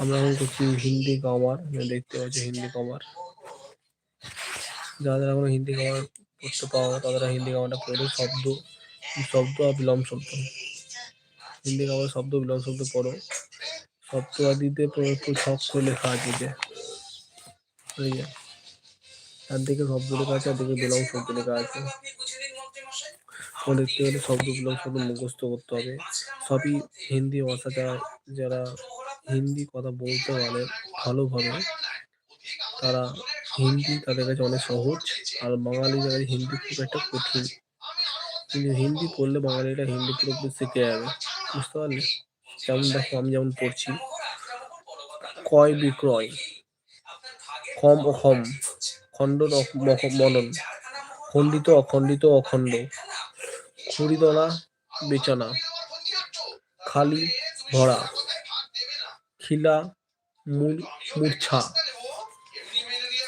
আমরা এখন করছি হিন্দি গ্রামার। দেখতে পাচ্ছি হিন্দি গ্রামার। যারা এখনো হিন্দি গ্রামার পড়তে পারো না তারা হিন্দি গ্রামারটা পড়ো। শব্দ শব্দ আর বিলোম শব্দ, হিন্দি গ্রামার শব্দ বিলোম শব্দ পড়ো। শব্দ আদিতে ছক করে লেখা আছে যে, ঠিক আছে, একদিকে শব্দ লেখা আছে, একদিকে বিলোম শব্দ লেখা আছে। দেখতে গেলে শব্দ বিলোম শব্দ মুখস্থ করতে হবে। সবই হিন্দি ভাষা, যারা হিন্দি কথা বলতে পারে ভালোভাবে তারা হিন্দি তাদের কাছে অনেক সহজ। আর বাঙালিদের কাছে হিন্দি খুব একটা কঠিন, কিন্তু হিন্দি পড়লে বাঙালিরা হিন্দি পুরোপুরি শিখে যাবে, বুঝতে পারলে? যেমন দেখো, আমি যেমন পড়ছি, ক্রয় বিক্রয়, ক্ষম অক্ষম, খণ্ডন মনন, খণ্ডিত অখণ্ডিত অখণ্ড, খুঁড়িদলা বিছানা, খালি ভরা, খিলা মূর্ছা,